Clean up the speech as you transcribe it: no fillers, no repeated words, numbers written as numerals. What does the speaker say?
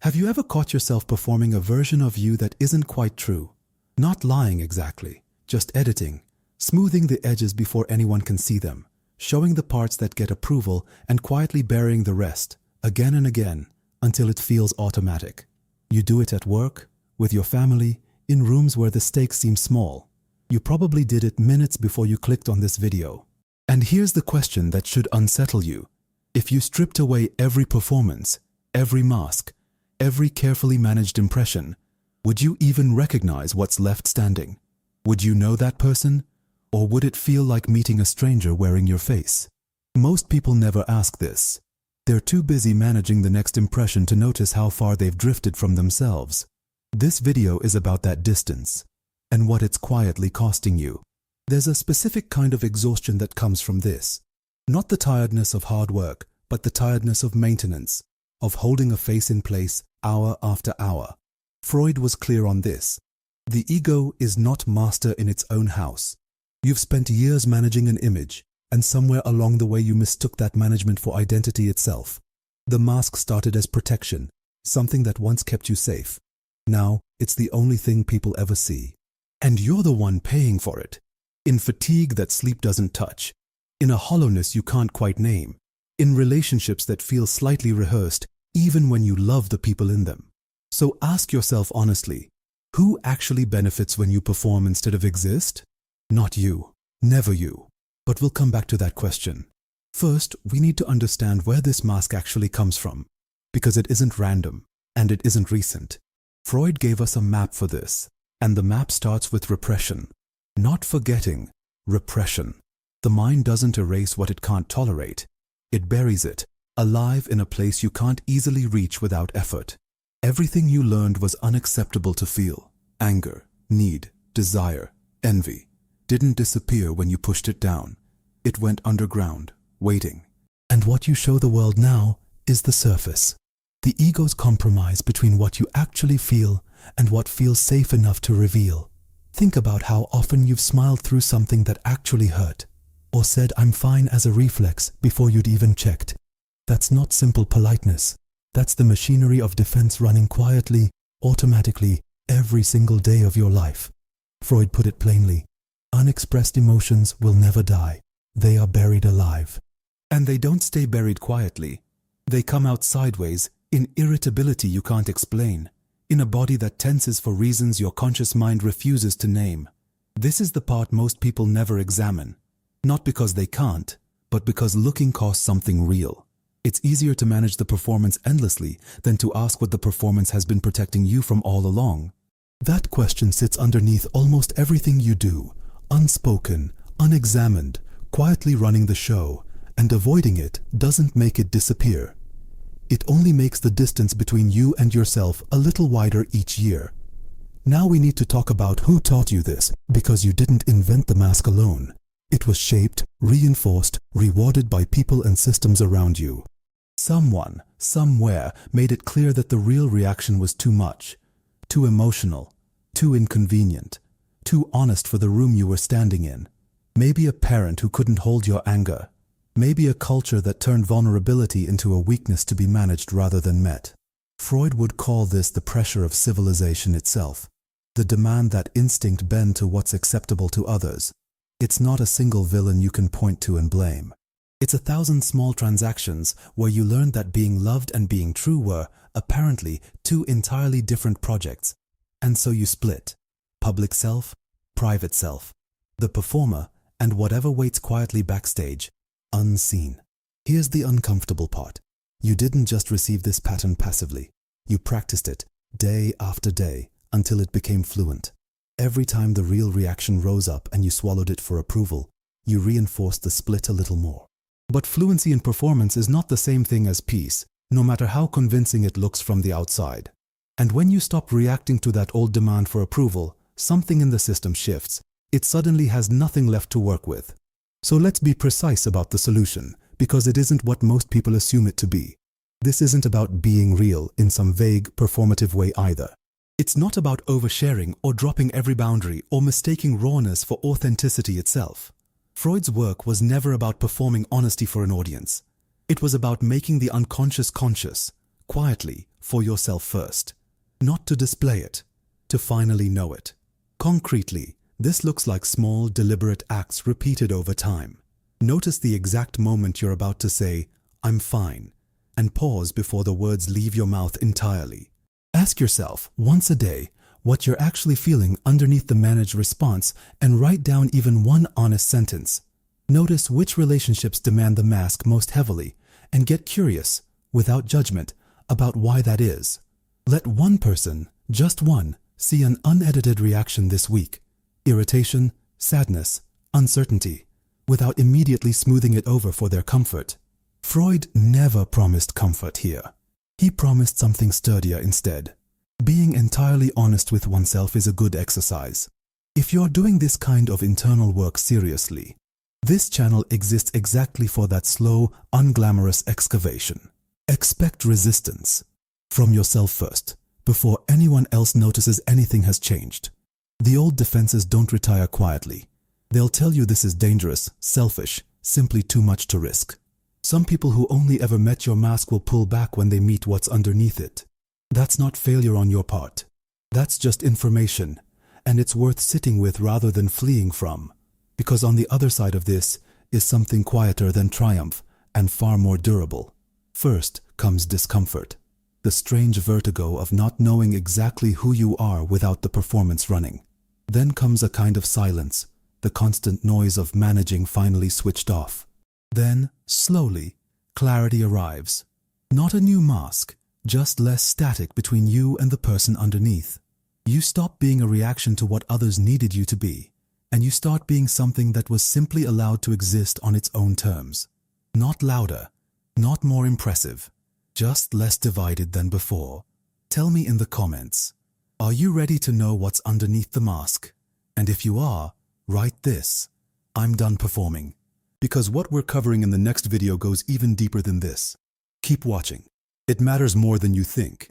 Have you ever caught yourself performing a version of you that isn't quite true? Not lying exactly, just editing, smoothing the edges before anyone can see them, showing the parts that get approval and quietly burying the rest, again and again, until it feels automatic. You do it at work, with your family, in rooms where the stakes seem small. You probably did it minutes before you clicked on this video. And here's the question that should unsettle you. If you stripped away every performance, every mask, every carefully managed impression, would you even recognize what's left standing? Would you know that person? Or would it feel like meeting a stranger wearing your face? Most people never ask this. They're too busy managing the next impression to notice how far they've drifted from themselves. This video is about that distance and what it's quietly costing you. There's a specific kind of exhaustion that comes from this. Not the tiredness of hard work, but the tiredness of maintenance, of holding a face in place hour after hour. Freud was clear on this. The ego is not master in its own house. You've spent years managing an image, and somewhere along the way you mistook that management for identity itself. The mask started as protection, something that once kept you safe. Now, it's the only thing people ever see. And you're the one paying for it. In fatigue that sleep doesn't touch. In a hollowness you can't quite name. In relationships that feel slightly rehearsed, even when you love the people in them. So ask yourself honestly, who actually benefits when you perform instead of exist? Not you. Never you. But we'll come back to that question. First, we need to understand where this mask actually comes from. Because it isn't random, and it isn't recent. Freud gave us a map for this. And the map starts with repression. Not forgetting, repression. The mind doesn't erase what it can't tolerate. It buries it, alive in a place you can't easily reach without effort. Everything you learned was unacceptable to feel. Anger, need, desire, envy. Didn't disappear when you pushed it down. It went underground, waiting. And what you show the world now is the surface. The ego's compromise between what you actually feel and what feels safe enough to reveal. Think about how often you've smiled through something that actually hurt, or said "I'm fine" as a reflex before you'd even checked. That's not simple politeness. That's the machinery of defense running quietly, automatically, every single day of your life. Freud put it plainly. Unexpressed emotions will never die. They are buried alive. And they don't stay buried quietly. They come out sideways, in irritability you can't explain. In a body that tenses for reasons your conscious mind refuses to name. This is the part most people never examine. Not because they can't, but because looking costs something real. It's easier to manage the performance endlessly than to ask what the performance has been protecting you from all along. That question sits underneath almost everything you do, unspoken, unexamined, quietly running the show, and avoiding it doesn't make it disappear. It only makes the distance between you and yourself a little wider each year. Now we need to talk about who taught you this, because you didn't invent the mask alone. It was shaped, reinforced, rewarded by people and systems around you. Someone, somewhere, made it clear that the real reaction was too much, too emotional, too inconvenient, too honest for the room you were standing in. Maybe a parent who couldn't hold your anger. Maybe a culture that turned vulnerability into a weakness to be managed rather than met. Freud would call this the pressure of civilization itself, the demand that instinct bend to what's acceptable to others. It's not a single villain you can point to and blame. It's 1,000 small transactions where you learned that being loved and being true were, apparently, two entirely different projects. And so you split. Public self, private self. The performer, and whatever waits quietly backstage. Unseen. Here's the uncomfortable part. You didn't just receive this pattern passively. You practiced it, day after day, until it became fluent. Every time the real reaction rose up and you swallowed it for approval, you reinforced the split a little more. But fluency in performance is not the same thing as peace, no matter how convincing it looks from the outside. And when you stop reacting to that old demand for approval, something in the system shifts. It suddenly has nothing left to work with. So let's be precise about the solution, because it isn't what most people assume it to be. This isn't about being real in some vague, performative way either. It's not about oversharing or dropping every boundary or mistaking rawness for authenticity itself. Freud's work was never about performing honesty for an audience. It was about making the unconscious conscious, quietly, for yourself first. Not to display it, to finally know it. Concretely, this looks like small, deliberate acts repeated over time. Notice the exact moment you're about to say, "I'm fine," and pause before the words leave your mouth entirely. Ask yourself, once a day, what you're actually feeling underneath the managed response and write down even one honest sentence. Notice which relationships demand the mask most heavily and get curious, without judgment, about why that is. Let one person, just one, see an unedited reaction this week. Irritation, sadness, uncertainty, without immediately smoothing it over for their comfort. Freud never promised comfort here. He promised something sturdier instead. Being entirely honest with oneself is a good exercise. If you're doing this kind of internal work seriously, this channel exists exactly for that slow, unglamorous excavation. Expect resistance from yourself first, before anyone else notices anything has changed. The old defenses don't retire quietly. They'll tell you this is dangerous, selfish, simply too much to risk. Some people who only ever met your mask will pull back when they meet what's underneath it. That's not failure on your part. That's just information, and it's worth sitting with rather than fleeing from. Because on the other side of this is something quieter than triumph and far more durable. First comes discomfort, the strange vertigo of not knowing exactly who you are without the performance running. Then comes a kind of silence, the constant noise of managing finally switched off. Then, slowly, clarity arrives. Not a new mask, just less static between you and the person underneath. You stop being a reaction to what others needed you to be, and you start being something that was simply allowed to exist on its own terms. Not louder, not more impressive, just less divided than before. Tell me in the comments, are you ready to know what's underneath the mask? And if you are, write this: "I'm done performing." Because what we're covering in the next video goes even deeper than this. Keep watching. It matters more than you think.